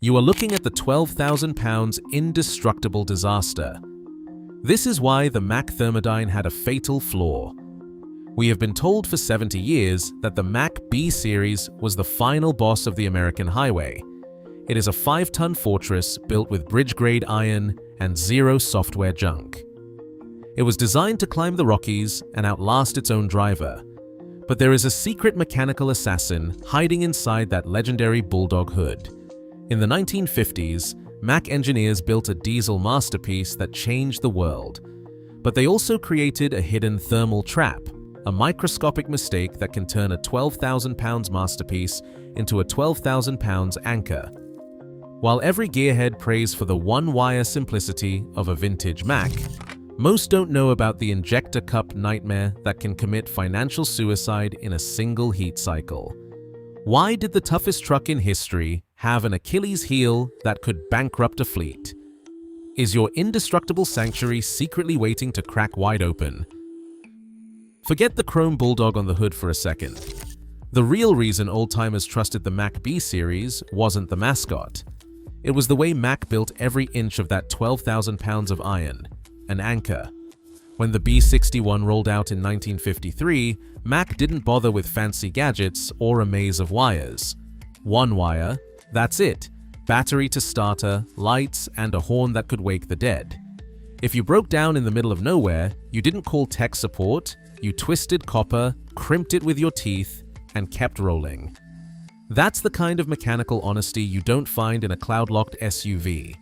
You are looking at the 12,000 pounds indestructible disaster. This is why the Mack Thermodyne had a fatal flaw. We have been told for 70 years that the Mack B series was the final boss of the American highway. It is a 5-ton fortress built with bridge-grade iron and zero software junk. It was designed to climb the Rockies and outlast its own driver. But there is a secret mechanical assassin hiding inside that legendary Bulldog hood. In the 1950s, Mack engineers built a diesel masterpiece that changed the world. But they also created a hidden thermal trap, a microscopic mistake that can turn a 12,000 pounds masterpiece into a 12,000 pounds anchor. While every gearhead prays for the one-wire simplicity of a vintage Mack, most don't know about the Injector Cup nightmare that can commit financial suicide in a single heat cycle. Why did the toughest truck in history have an Achilles heel that could bankrupt a fleet? Is your indestructible sanctuary secretly waiting to crack wide open? Forget the chrome Bulldog on the hood for a second. The real reason old-timers trusted the Mack B series wasn't the mascot. It was the way Mack built every inch of that 12,000 pounds of iron, an anchor. When the B-61 rolled out in 1953, Mack didn't bother with fancy gadgets or a maze of wires. One wire, that's it. Battery to starter, lights, and a horn that could wake the dead. If you broke down in the middle of nowhere, you didn't call tech support, you twisted copper, crimped it with your teeth, and kept rolling. That's the kind of mechanical honesty you don't find in a cloud-locked SUV.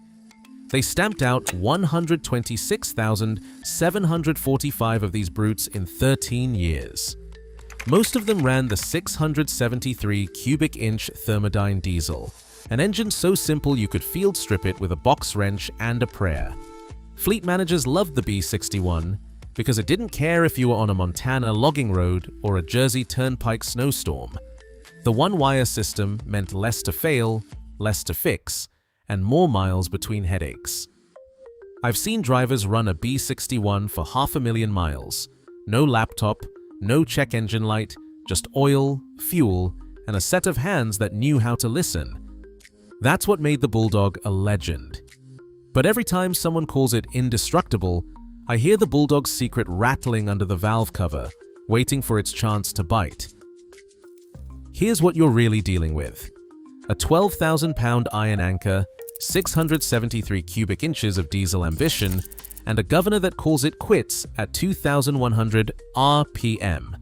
They stamped out 126,745 of these brutes in 13 years. Most of them ran the 673 cubic inch Thermodyne diesel, an engine so simple you could field strip it with a box wrench and a prayer. Fleet managers loved the B-61 because it didn't care if you were on a Montana logging road or a Jersey Turnpike snowstorm. The one-wire system meant less to fail, less to fix, and more miles between headaches. I've seen drivers run a B-61 for 500,000 miles. No laptop, no check engine light, just oil, fuel, and a set of hands that knew how to listen. That's what made the Bulldog a legend. But every time someone calls it indestructible, I hear the Bulldog's secret rattling under the valve cover, waiting for its chance to bite. Here's what you're really dealing with. A 12,000 pound iron anchor, 673 cubic inches of diesel ambition, and a governor that calls it quits at 2,100 RPM.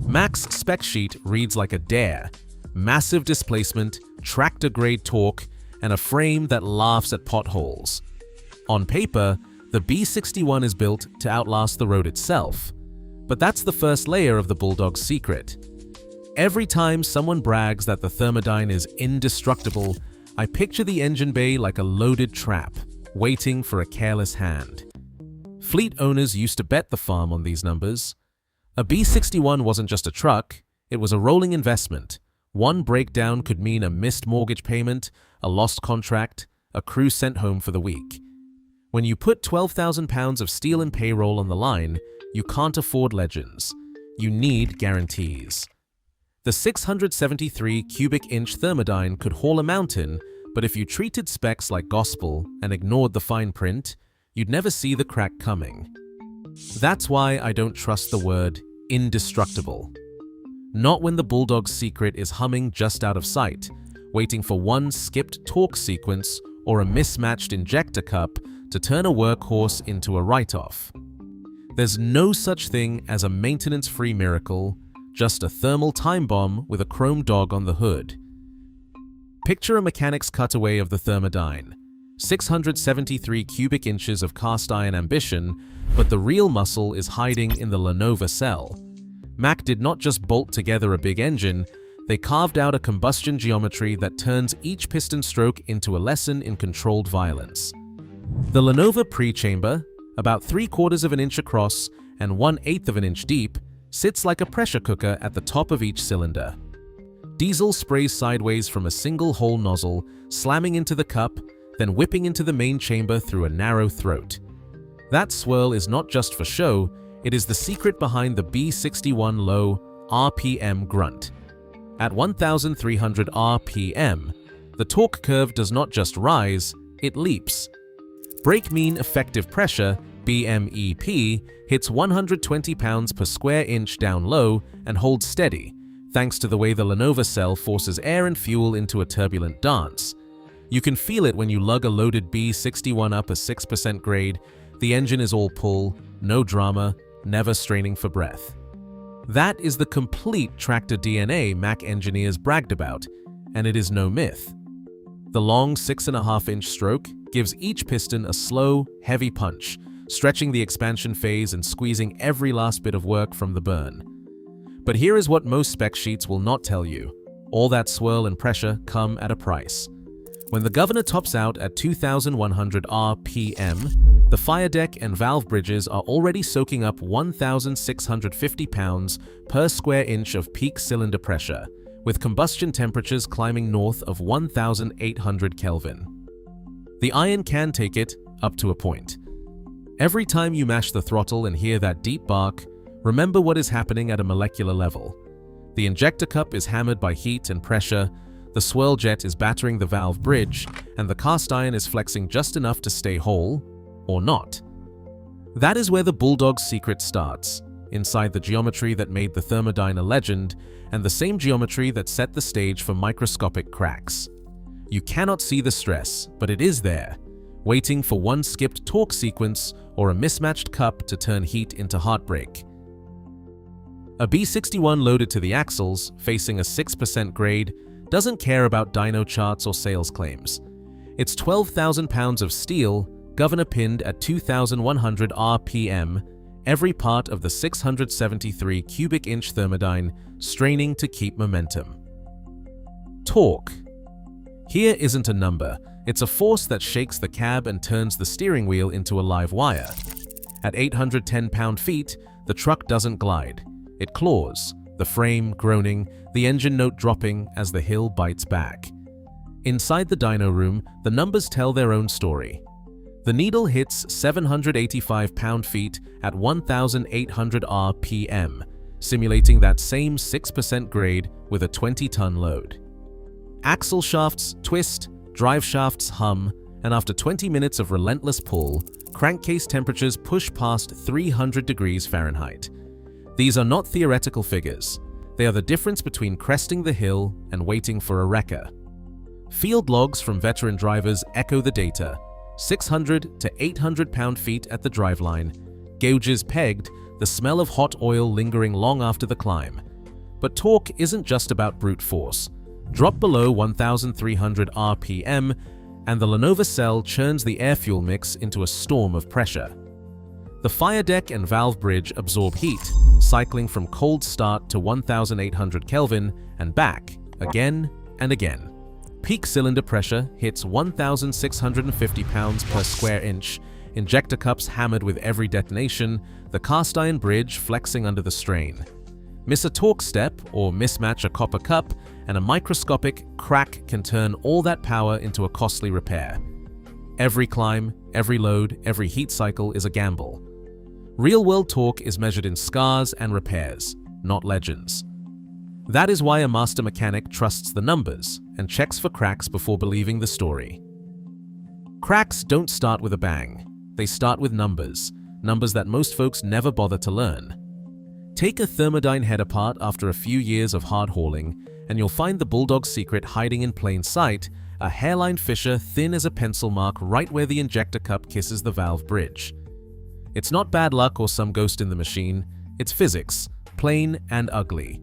Mack's spec sheet reads like a dare. Massive displacement, tractor-grade torque, and a frame that laughs at potholes. On paper, the B-61 is built to outlast the road itself. But that's the first layer of the Bulldog's secret. Every time someone brags that the Thermodyne is indestructible, I picture the engine bay like a loaded trap, waiting for a careless hand. Fleet owners used to bet the farm on these numbers. A B-61 wasn't just a truck, it was a rolling investment. One breakdown could mean a missed mortgage payment, a lost contract, a crew sent home for the week. When you put 12,000 pounds of steel and payroll on the line, you can't afford legends. You need guarantees. The 673 cubic inch Thermodyne could haul a mountain, but if you treated specs like gospel and ignored the fine print, you'd never see the crack coming. That's why I don't trust the word indestructible. Not when the Bulldog's secret is humming just out of sight, waiting for one skipped torque sequence or a mismatched injector cup to turn a workhorse into a write-off. There's no such thing as a maintenance-free miracle, just a thermal time bomb with a chrome dog on the hood. Picture a mechanic's cutaway of the Thermodyne. 673 cubic inches of cast iron ambition, but the real muscle is hiding in the Lenovo cell. Mack did not just bolt together a big engine, they carved out a combustion geometry that turns each piston stroke into a lesson in controlled violence. The Lenovo pre-chamber, about 3/4 of an inch across and 1/8 of an inch deep, sits like a pressure cooker at the top of each cylinder. Diesel sprays sideways from a single hole nozzle, slamming into the cup, then whipping into the main chamber through a narrow throat. That swirl is not just for show, it is the secret behind the B-61 low RPM grunt. At 1,300 RPM, the torque curve does not just rise, it leaps. Brake mean effective pressure, BMEP, hits 120 pounds per square inch down low and holds steady, thanks to the way the Lenovo cell forces air and fuel into a turbulent dance. You can feel it when you lug a loaded B-61 up a 6% grade. The engine is all pull, no drama, never straining for breath. That is the complete tractor DNA Mack engineers bragged about, and it is no myth. The long 6.5-inch stroke gives each piston a slow, heavy punch, stretching the expansion phase and squeezing every last bit of work from the burn. But here is what most spec sheets will not tell you. All that swirl and pressure come at a price. When the governor tops out at 2,100 RPM, the fire deck and valve bridges are already soaking up 1,650 pounds per square inch of peak cylinder pressure, with combustion temperatures climbing north of 1,800 Kelvin. The iron can take it up to a point. Every time you mash the throttle and hear that deep bark, remember what is happening at a molecular level. The injector cup is hammered by heat and pressure, the swirl jet is battering the valve bridge, and the cast iron is flexing just enough to stay whole, or not. That is where the Bulldog's secret starts, inside the geometry that made the Thermodyne a legend, and the same geometry that set the stage for microscopic cracks. You cannot see the stress, but it is there, waiting for one skipped torque sequence or a mismatched cup to turn heat into heartbreak. A B-61 loaded to the axles, facing a 6% grade, doesn't care about dyno charts or sales claims. It's 12,000 pounds of steel, governor pinned at 2,100 RPM, every part of the 673 cubic inch Thermodyne straining to keep momentum. Torque. Here isn't a number, it's a force that shakes the cab and turns the steering wheel into a live wire. At 810 pound-feet, the truck doesn't glide. It claws, the frame groaning, the engine note dropping as the hill bites back. Inside the dyno room, the numbers tell their own story. The needle hits 785 pound-feet at 1,800 RPM, simulating that same 6% grade with a 20-ton load. Axle shafts twist, drive shafts hum, and after 20 minutes of relentless pull, crankcase temperatures push past 300 degrees Fahrenheit. These are not theoretical figures. They are the difference between cresting the hill and waiting for a wrecker. Field logs from veteran drivers echo the data: 600 to 800 pound-feet at the driveline, gauges pegged, the smell of hot oil lingering long after the climb. But torque isn't just about brute force. Drop below 1,300 RPM, and the Lenovo cell churns the air-fuel mix into a storm of pressure. The fire deck and valve bridge absorb heat, cycling from cold start to 1,800 Kelvin and back, again and again. Peak cylinder pressure hits 1,650 pounds per square inch, injector cups hammered with every detonation, the cast iron bridge flexing under the strain. Miss a torque step or mismatch a copper cup, and a microscopic crack can turn all that power into a costly repair. Every climb, every load, every heat cycle is a gamble. Real-world torque is measured in scars and repairs, not legends. That is why a master mechanic trusts the numbers and checks for cracks before believing the story. Cracks don't start with a bang. They start with numbers that most folks never bother to learn. Take a Thermodyne head apart after a few years of hard hauling, and you'll find the Bulldog's secret hiding in plain sight: a hairline fissure thin as a pencil mark right where the injector cup kisses the valve bridge. It's not bad luck or some ghost in the machine, it's physics, plain and ugly.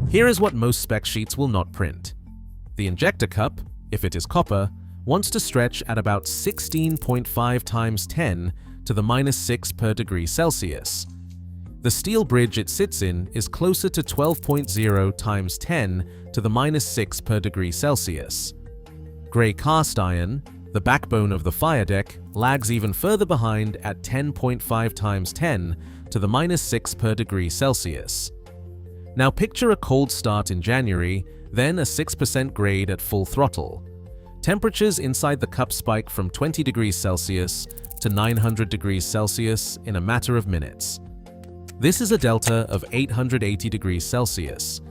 Here is what most spec sheets will not print. The injector cup, if it is copper, wants to stretch at about 16.5 times 10 to the -6 per degree Celsius. The steel bridge it sits in is closer to 12.0 times 10 to the -6 per degree Celsius. Gray cast iron, the backbone of the fire deck, lags even further behind at 10.5 times 10 to the -6 per degree Celsius. Now picture a cold start in January, then a 6% grade at full throttle. Temperatures inside the cup spike from 20 degrees Celsius to 900 degrees Celsius in a matter of minutes. This is a delta of 880 degrees Celsius.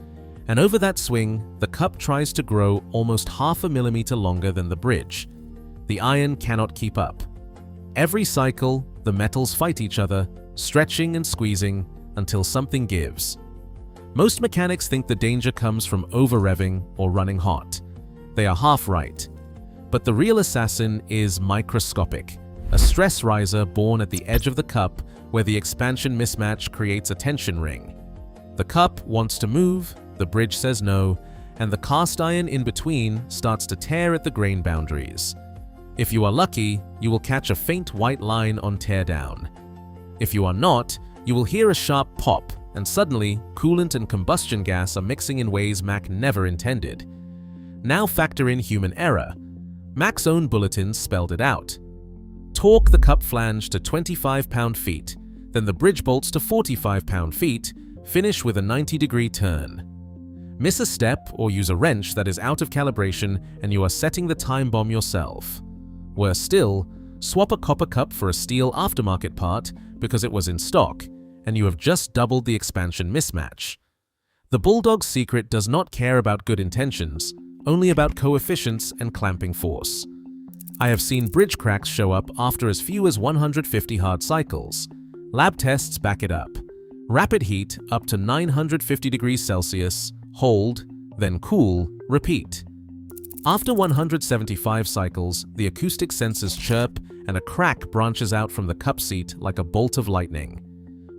And over that swing, the cup tries to grow almost half a millimeter longer than the bridge. The iron cannot keep up. Every cycle, the metals fight each other, stretching and squeezing until something gives. Most mechanics think the danger comes from over-revving or running hot. They are half right. But the real assassin is microscopic, a stress riser born at the edge of the cup where the expansion mismatch creates a tension ring. The cup wants to move, the bridge says no, and the cast iron in between starts to tear at the grain boundaries. If you are lucky, you will catch a faint white line on teardown. If you are not, you will hear a sharp pop, and suddenly, coolant and combustion gas are mixing in ways Mack never intended. Now factor in human error. Mack's own bulletins spelled it out. Torque the cup flange to 25 pound-feet, then the bridge bolts to 45 pound-feet, finish with a 90-degree turn. Miss a step or use a wrench that is out of calibration and you are setting the time bomb yourself. Worse still, swap a copper cup for a steel aftermarket part because it was in stock, and you have just doubled the expansion mismatch. The Bulldog's secret does not care about good intentions, only about coefficients and clamping force. I have seen bridge cracks show up after as few as 150 hard cycles. Lab tests back it up. Rapid heat up to 950 degrees Celsius, hold, then cool, repeat. After 175 cycles, the acoustic sensors chirp and a crack branches out from the cup seat like a bolt of lightning.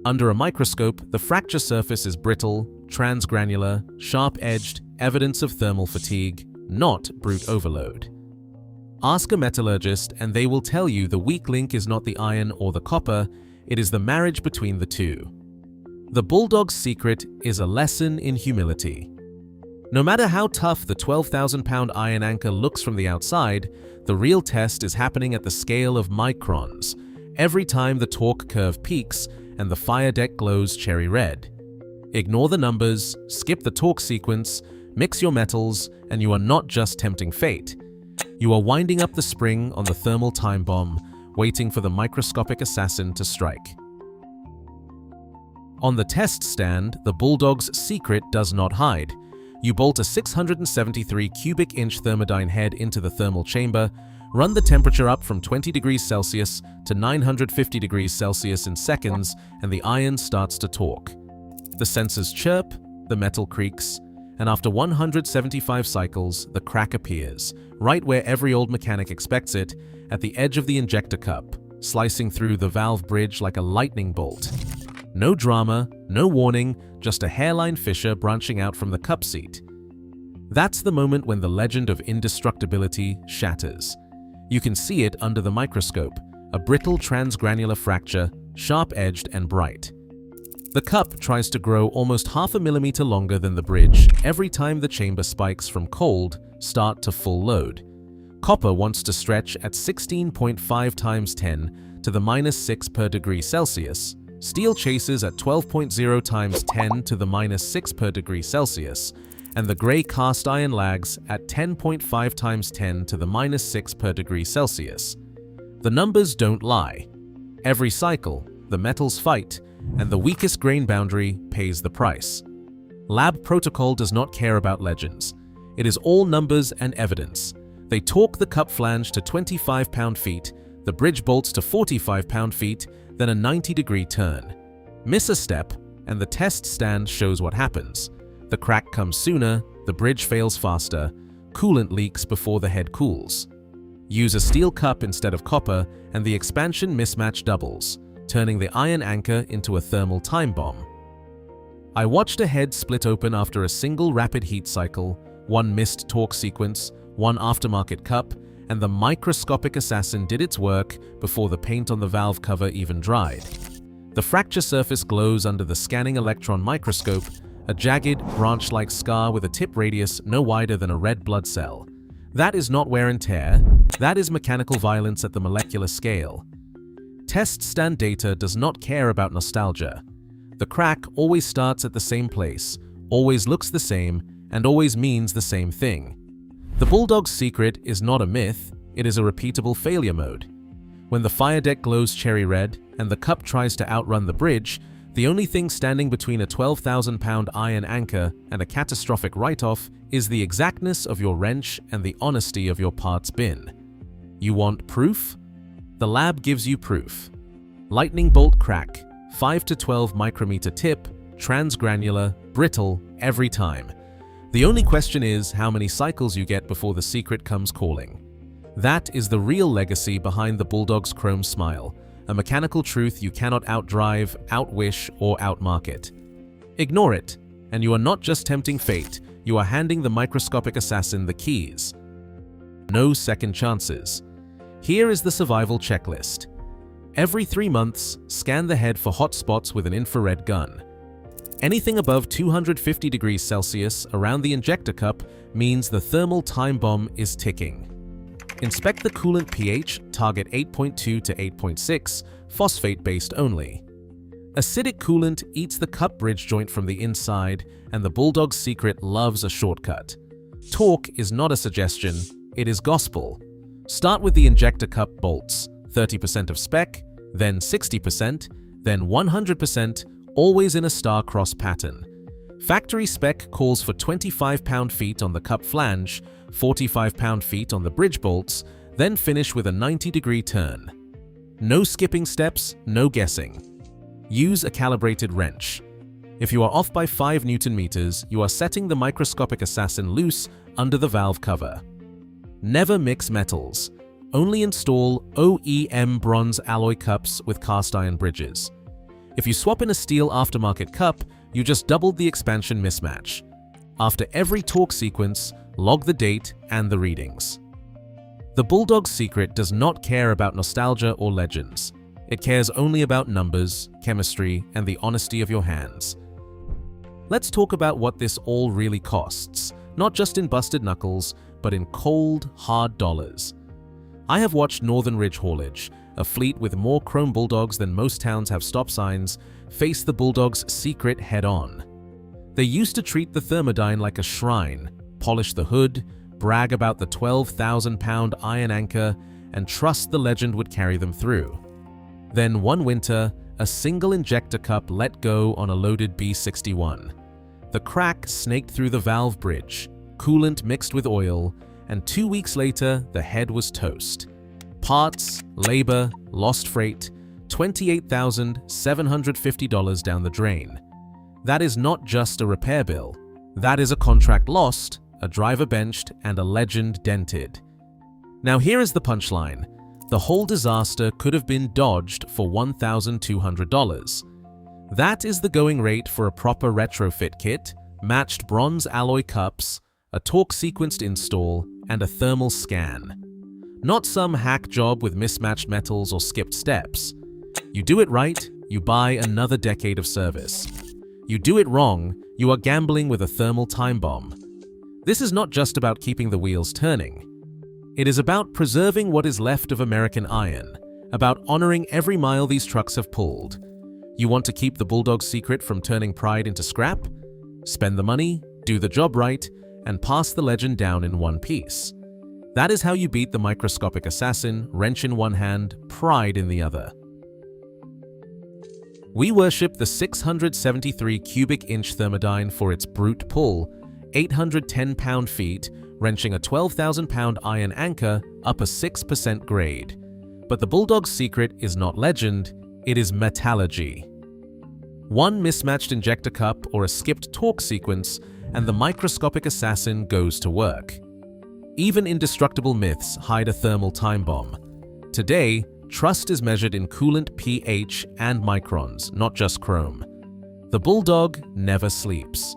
Under a microscope, the fracture surface is brittle, transgranular, sharp-edged, evidence of thermal fatigue, not brute overload. Ask a metallurgist and they will tell you the weak link is not the iron or the copper, it is the marriage between the two. The Bulldog's secret is a lesson in humility. No matter how tough the 12,000-pound iron anchor looks from the outside, the real test is happening at the scale of microns, every time the torque curve peaks and the fire deck glows cherry red. Ignore the numbers, skip the torque sequence, mix your metals, and you are not just tempting fate. You are winding up the spring on the thermal time bomb, waiting for the microscopic assassin to strike. On the test stand, the Bulldog's secret does not hide. You bolt a 673 cubic inch Thermodyne head into the thermal chamber, run the temperature up from 20 degrees Celsius to 950 degrees Celsius in seconds, and the iron starts to torque. The sensors chirp, the metal creaks, and after 175 cycles, the crack appears, right where every old mechanic expects it, at the edge of the injector cup, slicing through the valve bridge like a lightning bolt. No drama, no warning, just a hairline fissure branching out from the cup seat. That's the moment when the legend of indestructibility shatters. You can see it under the microscope, a brittle transgranular fracture, sharp-edged and bright. The cup tries to grow almost half a millimeter longer than the bridge every time the chamber spikes from cold start to full load. Copper wants to stretch at 16.5 times 10 to the -6 per degree Celsius. Steel chases at 12.0 times 10 to the -6 per degree Celsius, and the gray cast iron lags at 10.5 times 10 to the -6 per degree Celsius. The numbers don't lie. Every cycle, the metals fight, and the weakest grain boundary pays the price. Lab protocol does not care about legends. It is all numbers and evidence. They torque the cup flange to 25 pound-feet, the bridge bolts to 45 pound-feet, then a 90-degree turn. Miss a step, and the test stand shows what happens. The crack comes sooner, the bridge fails faster, coolant leaks before the head cools. Use a steel cup instead of copper, and the expansion mismatch doubles, turning the iron anchor into a thermal time bomb. I watched a head split open after a single rapid heat cycle, one missed torque sequence, one aftermarket cup, and the microscopic assassin did its work before the paint on the valve cover even dried. The fracture surface glows under the scanning electron microscope, a jagged, branch-like scar with a tip radius no wider than a red blood cell. That is not wear and tear, that is mechanical violence at the molecular scale. Test stand data does not care about nostalgia. The crack always starts at the same place, always looks the same, and always means the same thing. The Bulldog's secret is not a myth, it is a repeatable failure mode. When the fire deck glows cherry red and the cup tries to outrun the bridge, The only thing standing between a 12,000-pound iron anchor and a catastrophic write-off is the exactness of your wrench and the honesty of your parts bin. You want proof? The lab gives you proof. Lightning bolt crack, 5 to 12 micrometer tip, transgranular, brittle, every time. The only question is how many cycles you get before the secret comes calling. That is the real legacy behind the Bulldog's chrome smile, a mechanical truth you cannot outdrive, outwish, or outmarket. Ignore it, and you are not just tempting fate, you are handing the microscopic assassin the keys. No second chances. Here is the survival checklist. Every 3 months, scan the head for hot spots with an infrared gun. Anything above 250 degrees Celsius around the injector cup means the thermal time bomb is ticking. Inspect the coolant pH, target 8.2 to 8.6, phosphate-based only. Acidic coolant eats the cup bridge joint from the inside, and the Bulldog's secret loves a shortcut. Torque is not a suggestion, it is gospel. Start with the injector cup bolts, 30% of spec, then 60%, then 100%, always in a star-cross pattern. Factory spec calls for 25 pound-feet on the cup flange, 45 pound-feet on the bridge bolts, then finish with a 90-degree turn. No skipping steps, no guessing. Use a calibrated wrench. If you are off by 5 Newton meters, you are setting the microscopic assassin loose under the valve cover. Never mix metals. Only install OEM bronze alloy cups with cast iron bridges. If you swap in a steel aftermarket cup, you just doubled the expansion mismatch. After every torque sequence, log the date and the readings. The Bulldog's secret does not care about nostalgia or legends. It cares only about numbers, chemistry, and the honesty of your hands. Let's talk about what this all really costs, not just in busted knuckles, but in cold, hard dollars. I have watched Northern Ridge Haulage, a fleet with more chrome Bulldogs than most towns have stop signs, face the Bulldog's secret head-on. They used to treat the Thermodyne like a shrine, polish the hood, brag about the 12,000-pound iron anchor, and trust the legend would carry them through. Then one winter, a single injector cup let go on a loaded B-61. The crack snaked through the valve bridge, coolant mixed with oil, and 2 weeks later, the head was toast. Parts, labor, lost freight, $28,750 down the drain. That is not just a repair bill. That is a contract lost, a driver benched, and a legend dented. Now here is the punchline. The whole disaster could have been dodged for $1,200. That is the going rate for a proper retrofit kit, matched bronze alloy cups, a torque-sequenced install, and a thermal scan. Not some hack job with mismatched metals or skipped steps. You do it right, you buy another decade of service. You do it wrong, you are gambling with a thermal time bomb. This is not just about keeping the wheels turning. It is about preserving what is left of American iron, about honoring every mile these trucks have pulled. You want to keep the Bulldog's secret from turning pride into scrap? Spend the money, do the job right, and pass the legend down in one piece. That is how you beat the microscopic assassin, wrench in one hand, pride in the other. We worship the 673 cubic inch Thermodyne for its brute pull, 810 pound-feet, wrenching a 12,000-pound iron anchor up a 6% grade. But the Bulldog's secret is not legend, it is metallurgy. One mismatched injector cup or a skipped torque sequence, and the microscopic assassin goes to work. Even indestructible myths hide a thermal time bomb. Today, trust is measured in coolant pH and microns, not just chrome. The Bulldog never sleeps.